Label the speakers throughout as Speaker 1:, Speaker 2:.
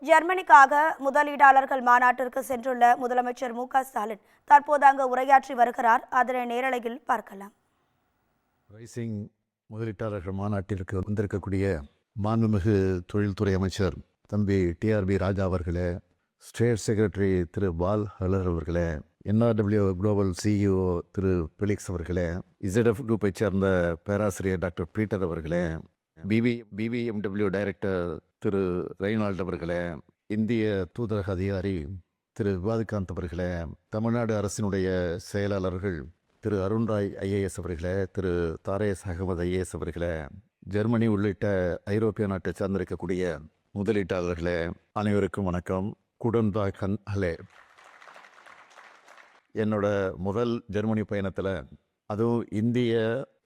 Speaker 1: ஜெர்மனிக்காக முதலீட்டாளர்கள் மாநாட்டிற்கு சென்றுள்ள முதலமைச்சர் மு.க.ஸ்டாலின் தற்போது அங்கு உரையாற்றி வருகிறார். அதனை நேரலையில் பார்க்கலாம்.
Speaker 2: ரைசிங் முதலீட்டாளர்கள் மாநாட்டிற்கு வந்திருக்கக்கூடிய மாண்புமிகு தொழில்துறை அமைச்சர் தம்பி டிஆர்பி ராஜா அவர்களே, ஸ்டேட் செக்ரட்டரி திரு பால் ஹலர் அவர்களே, என்ஆர்டபிள்யூ குளோபல் சிஇஓ திரு பெலிக்ஸ் அவர்களே, இசட்எஃப் குரூப்பை சேர்ந்த பேராசிரியர் டாக்டர் பீட்டர் அவர்களே, பிபிஎம்டபிள்யூ டைரக்டர் திரு ரெய்னால்ட் அவர்களே, இந்திய தூதரக அதிகாரி திரு விவாதிகாந்த் அவர்களே, தமிழ்நாடு அரசினுடைய செயலாளர்கள் திரு அருண்ராய் ஐஏஎஸ் அவர்களே, திரு தாரேஸ் அகமது ஐஏஎஸ் அவர்களே, ஜெர்மனி உள்ளிட்ட ஐரோப்பிய நாட்டை சார்ந்திருக்கக்கூடிய முதலீட்டாளர்களே, அனைவருக்கும் வணக்கம். குடன்பாகன் ஹலே. என்னோட முதல் ஜெர்மனி பயணத்தில், அதுவும் இந்திய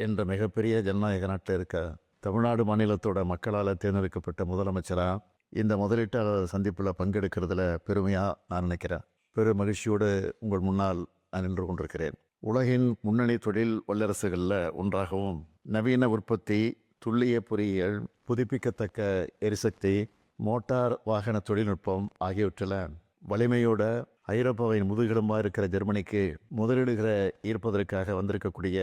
Speaker 2: என்ற மிகப்பெரிய ஜனநாயக நாட்டில் இருக்க தமிழ்நாடு மாநிலத்தோட மக்களால் தேர்ந்தெடுக்கப்பட்ட முதலமைச்சராக இந்த முதலீட்டாளர் சந்திப்பில் பங்கெடுக்கிறதுல பெருமையாக நான் நினைக்கிறேன். பெரும் மகிழ்ச்சியோடு உங்கள் முன்னால் நான் நின்று கொண்டிருக்கிறேன். உலகின் முன்னணி தொழில் வல்லரசுகளில் ஒன்றாகவும் நவீன உற்பத்தி, துல்லிய பொறியியல், புதுப்பிக்கத்தக்க எரிசக்தி, மோட்டார் வாகன தொழில்நுட்பம் ஆகியவற்றில் வலிமையோட ஐரோப்பாவின் முதுகெலும்பாக இருக்கிற ஜெர்மனிக்கு முதலீடுகளை ஈர்ப்பதற்காக வந்திருக்கக்கூடிய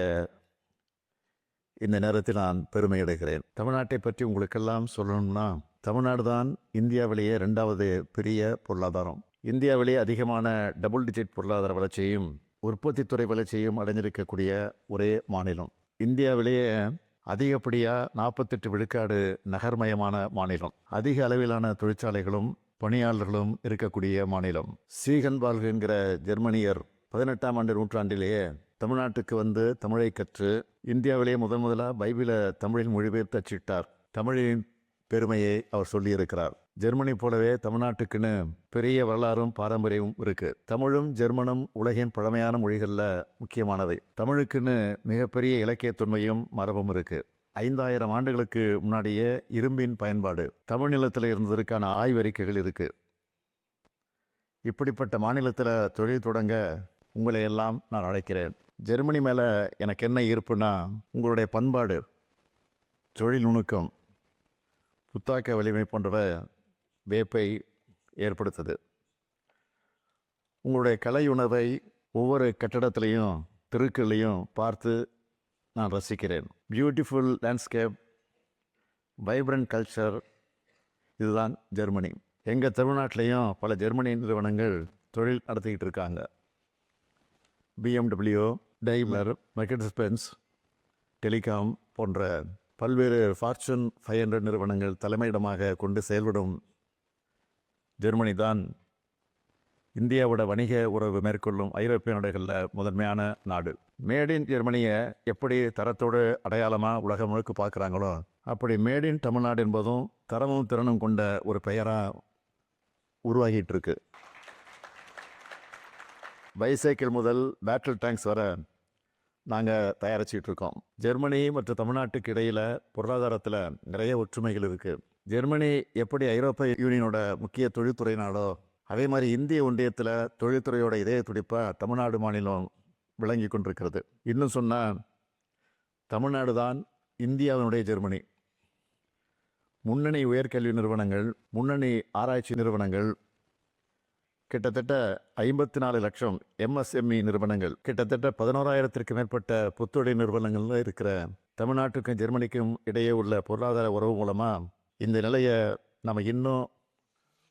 Speaker 2: இந்த நேரத்தில் நான் பெருமை அடைகிறேன். தமிழ்நாட்டை பற்றி உங்களுக்கெல்லாம் சொல்லணும்னா, தமிழ்நாடு தான் இந்தியாவிலேயே 2வது பெரிய பொருளாதாரம். இந்தியாவிலேயே அதிகமான டபுள் டிஜிட் பொருளாதார வளர்ச்சியையும் உற்பத்தித்துறை வளர்ச்சியையும் அடைஞ்சிருக்கக்கூடிய ஒரே மாநிலம். இந்தியாவிலேயே அதிகப்படியாக 48 விழுக்காடு நகர்மயமான மாநிலம். அதிக அளவிலான தொழிற்சாலைகளும் பணியாளர்களும் இருக்கக்கூடிய மாநிலம். சீகன்பால்க் என்கிற ஜெர்மனியர் 18ஆம் ஆண்டு நூற்றாண்டிலேயே தமிழ்நாட்டுக்கு வந்து தமிழை கற்று இந்தியாவிலேயே முதலாக பைபிளை தமிழில் மொழிபெயர்த்து அச்சிட்டார். தமிழின் பெருமையை அவர் சொல்லியிருக்கிறார். ஜெர்மனி போலவே தமிழ்நாட்டுக்குன்னு பெரிய வரலாறும் பாரம்பரியமும் இருக்கு. தமிழும் ஜெர்மனும் உலகின் பழமையான மொழிகளில் முக்கியமானவை. தமிழுக்குன்னு மிகப்பெரிய இலக்கிய தொன்மையும் மரபும் இருக்கு. 5000 ஆண்டுகளுக்கு முன்னாடியே இரும்பின் பயன்பாடு தமிழ் நிலத்தில் இருந்ததற்கான ஆய்வறிக்கைகள் இருக்கு. இப்படிப்பட்ட மாநிலத்தில் தொழில் தொடங்க உங்களை எல்லாம் நான் அழைக்கிறேன். ஜெர்மனி மேலே எனக்கு என்ன ஈர்ப்புனா, உங்களுடைய பண்பாடு, தொழில் நுணுக்கம், புத்தாக்க வலிமை போன்றவை வேப்பை ஏற்படுத்துது. உங்களுடைய கலை உணவை ஒவ்வொரு கட்டடத்திலையும் தெருக்கள்லையும் பார்த்து நான் ரசிக்கிறேன். பியூட்டிஃபுல் லேண்ட்ஸ்கேப், வைப்ரண்ட் கல்ச்சர், இதுதான் ஜெர்மனி. எங்கள் தமிழ்நாட்டிலையும் பல ஜெர்மனி நிறுவனங்கள் தொழில் நடத்திக்கிட்டு இருக்காங்க. பிஎம்டபிள்யூ, டைம்லர், மெர்சிடிஸ்-பென்ஸ், டெலிகாம் போன்ற பல்வேறு ஃபார்ச்சூன் 500 நிறுவனங்கள் தலைமையிடமாக கொண்டு செயல்படும் ஜெர்மனி தான் இந்தியாவோட வணிக உறவு மேற்கொள்ளும் ஐரோப்பிய நாடுகளில் முதன்மையான நாடு. மேட் இன் ஜெர்மனியை எப்படி தரத்தோடு அடையாளமாக உலகம் முழுக்க பார்க்குறாங்களோ, அப்படி மேட் இன் தமிழ்நாடு என்பதும் தரமும் திறனும் கொண்ட ஒரு பெயராக உருவாகிட்டு இருக்கு. பைசைக்கிள் முதல் பேட்டில் டேங்க்ஸ் வர நாங்கள் தயாரிச்சிட்டு இருக்கோம். ஜெர்மனி மற்றும் தமிழ்நாட்டுக்கு இடையில் பொருளாதாரத்தில் நிறைய ஒற்றுமைகள் இருக்குது. ஜெர்மனி எப்படி ஐரோப்பிய யூனியனோட முக்கிய தொழில்துறை நாடோ, அதே மாதிரி இந்திய ஒன்றியத்தில் தொழில்துறையோட இதய துடிப்பாக தமிழ்நாடு மாநிலம் விளங்கி கொண்டிருக்கிறது. இன்னும் சொன்னால், தமிழ்நாடு தான் இந்தியாவினுடைய ஜெர்மனி. முன்னணி உயர்கல்வி நிறுவனங்கள், முன்னணி ஆராய்ச்சி நிறுவனங்கள், கிட்டத்தட்ட 54 லட்சம் எம்எஸ்எம்இ நிறுவனங்கள், கிட்டத்தட்ட 11,000க்கு மேற்பட்ட புத்தொழில் நிறுவனங்கள் இருக்கிற தமிழ்நாட்டுக்கும் ஜெர்மனிக்கும் இடையே உள்ள பொருளாதார உறவு மூலமாக இந்த நிலையை நம்ம இன்னும்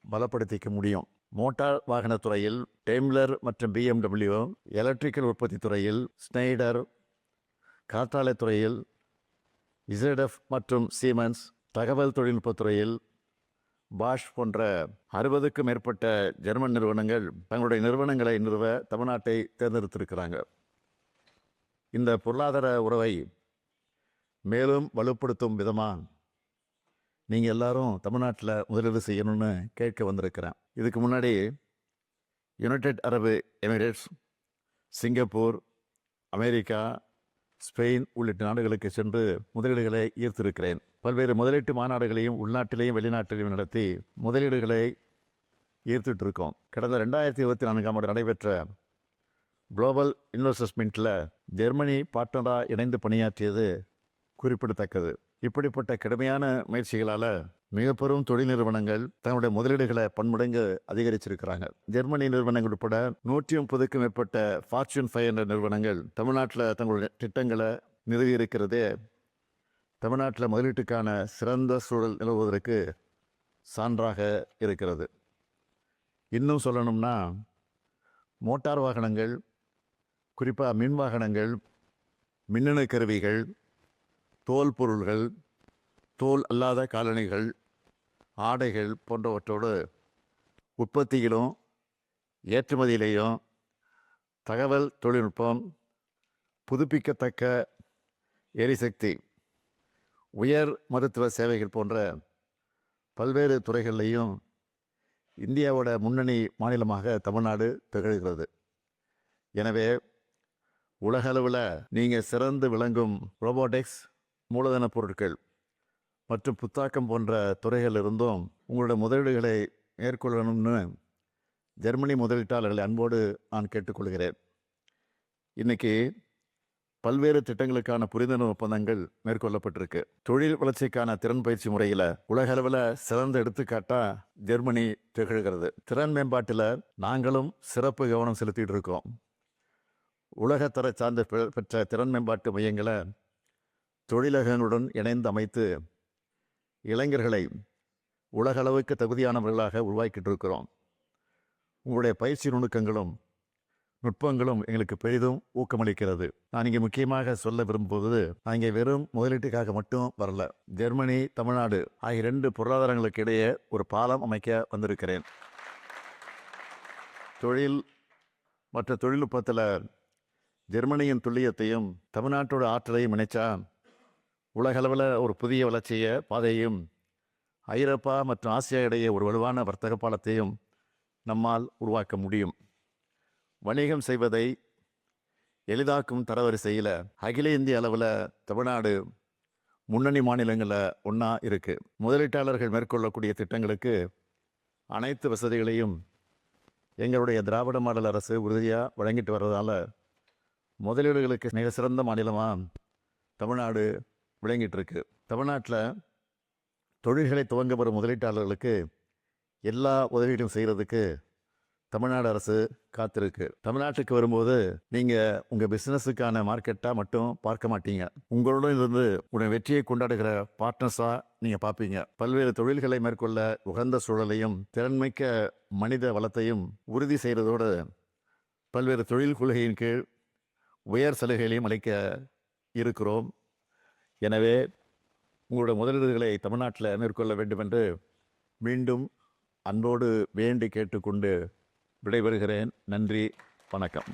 Speaker 2: பலப்படுத்திக்க முடியும். மோட்டார் வாகனத்துறையில் டெய்ம்லர் மற்றும் பிஎம்டபிள்யூ, எலக்ட்ரிக்கல் உற்பத்தி துறையில் ஸ்னைடர், காற்றாலை துறையில் இசட்எஃப் மற்றும் சீமென்ஸ், தகவல் தொழில்நுட்பத்துறையில் பாஷ் போன்ற 60க்கும் மேற்பட்ட ஜெர்மன் நிறுவனங்கள் தங்களுடைய நிறுவனங்களை நிறுவ தமிழ்நாட்டை தேர்ந்தெடுத்திருக்கிறாங்க. இந்த பொருளாதார உறவை மேலும் வலுப்படுத்தும் விதமாக நீங்கள் எல்லாரும் தமிழ்நாட்டில் முதலீடு செய்யணும்னு கேட்க வந்திருக்கிறேன். இதுக்கு முன்னாடி யுனைடெட் அரபு எமிரேட்ஸ், சிங்கப்பூர், அமெரிக்கா, ஸ்பெயின் உள்ளிட்ட நாடுகளுக்கு சென்று முதலீடுகளை ஈர்த்திருக்கிறேன். பல்வேறு முதலீட்டு மாநாடுகளையும் உள்நாட்டிலையும் வெளிநாட்டிலையும் நடத்தி முதலீடுகளை ஈர்த்துட்டு இருக்கோம். கடந்த 2024ஆம் ஆண்டு நடைபெற்ற குளோபல் இன்வெஸ்ட்மெண்ட்டில் ஜெர்மனி பார்ட்னராக இணைந்து பணியாற்றியது குறிப்பிடத்தக்கது. இப்படிப்பட்ட கடுமையான முயற்சிகளால் மிக பெரும் தொழில் நிறுவனங்கள் தங்களுடைய முதலீடுகளை பன்மடங்கு அதிகரிச்சிருக்கிறாங்க. ஜெர்மனி நிறுவனங்கள் உட்பட 130க்கும் மேற்பட்ட ஃபார்ச்சூன் 500 நிறுவனங்கள் தமிழ்நாட்டில் தங்களுடைய திட்டங்களை நிறுவியிருக்கிறதே தமிழ்நாட்டில் முதலீட்டுக்கான சிறந்த சூழல் நிலவுவதற்கு சான்றாக இருக்கிறது. இன்னும் சொல்லணும்னா மோட்டார் வாகனங்கள், குறிப்பாக மின் வாகனங்கள், மின்னணு கருவிகள், தோல் பொருள்கள், தோல் அல்லாத காலணிகள், ஆடைகள் போன்றவற்றோடு உற்பத்தியிலும் ஏற்றுமதியிலேயும் தகவல் தொழில்நுட்பம், புதுப்பிக்கத்தக்க எரிசக்தி, உயர் மருத்துவ சேவைகள் போன்ற பல்வேறு துறைகளிலையும் இந்தியாவோட முன்னணி மாநிலமாக தமிழ்நாடு திகழ்கிறது. எனவே உலகளவில் நீங்கள் சிறந்து விளங்கும் ரோபோட்டிக்ஸ், மூலதன பொருட்கள் மற்றும் புத்தாக்கம் போன்ற துறைகள் இருந்தும் உங்களோட முதலீடுகளை மேற்கொள்ளணும்னு ஜெர்மனி முதலீட்டாளர்களை அன்போடு நான் கேட்டுக்கொள்கிறேன். இன்னைக்கு பல்வேறு திட்டங்களுக்கான புரிந்துணர்வு ஒப்பந்தங்கள் மேற்கொள்ளப்பட்டிருக்கு. தொழில் வளர்ச்சிக்கான திறன் பயிற்சி முறையில் உலகளவில் சிறந்த எடுத்துக்காட்டாக ஜெர்மனி திகழ்கிறது. திறன் மேம்பாட்டில் நாங்களும் சிறப்பு கவனம் செலுத்திட்டு இருக்கோம். உலகத்தர சார்ந்த பெற்ற திறன் மேம்பாட்டு மையங்களை தொழிலகங்களுடன் இணைந்து அமைத்து இளைஞர்களை உலகளவுக்கு தகுதியானவர்களாக உருவாக்கிட்டு இருக்கிறோம். உங்களுடைய பயிற்சி நுணுக்கங்களும் நுட்பங்களும் எங்களுக்கு பெரிதும் ஊக்கமளிக்கிறது. நான் இங்கே முக்கியமாக சொல்ல விரும்புவது, நான் இங்கே வெறும் முதலீட்டுக்காக மட்டும் வரல. ஜெர்மனி, தமிழ்நாடு ஆகிய 2 பொருளாதாரங்களுக்கு இடையே ஒரு பாலம் அமைக்க வந்திருக்கிறேன். தொழில் மற்ற தொழில்நுட்பத்தில் ஜெர்மனியின் துல்லியத்தையும் தமிழ்நாட்டோட ஆற்றலையும் இணைச்சா உலகளவில் ஒரு புதிய வளர்ச்சியை பாதையும் ஐரோப்பா மற்றும் ஆசியா இடையே ஒரு வலுவான வர்த்தக பாலத்தையும் நம்மால் உருவாக்க முடியும். வணிகம் செய்வதை எளிதாக்கும் தரவரிசையில் அகில இந்திய அளவில் தமிழ்நாடு முன்னணி மாநிலங்களில் ஒன்றா இருக்குது. முதலீட்டாளர்கள் மேற்கொள்ளக்கூடிய திட்டங்களுக்கு அனைத்து வசதிகளையும் எங்களுடைய திராவிட மாடல் அரசு உறுதியாக வழங்கிட்டு வர்றதால முதலீடுகளுக்கு மிக சிறந்த மாநிலமாக தமிழ்நாடு விளங்கிட்டு இருக்கு. தமிழ்நாட்டில் தொழில்களை துவங்க வரும் முதலீட்டாளர்களுக்கு எல்லா உதவியும் செய்கிறதுக்கு தமிழ்நாடு அரசு காத்திருக்கு. தமிழ்நாட்டுக்கு வரும்போது நீங்கள் உங்கள் பிஸ்னஸுக்கான மார்க்கெட்டாக மட்டும் பார்க்க மாட்டீங்க. உங்களுடன் இருந்து உடைய வெற்றியை கொண்டாடுகிற பார்ட்னர்ஸாக நீங்கள் பார்ப்பீங்க. பல்வேறு தொழில்களை மேற்கொள்ள உகந்த சூழலையும் திறன்மிக்க மனித வளத்தையும் உறுதி செய்கிறதோடு பல்வேறு தொழில் கொள்கையின் கீழ் உயர் சலுகைகளையும் அளிக்க இருக்கிறோம். எனவே உங்களுடைய முதலீடுகளை தமிழ்நாட்டில் மேற்கொள்ள வேண்டும் என்று மீண்டும் அன்போடு வேண்டி கேட்டுக்கொண்டு விடைபெறுகிறேன். நன்றி, வணக்கம்.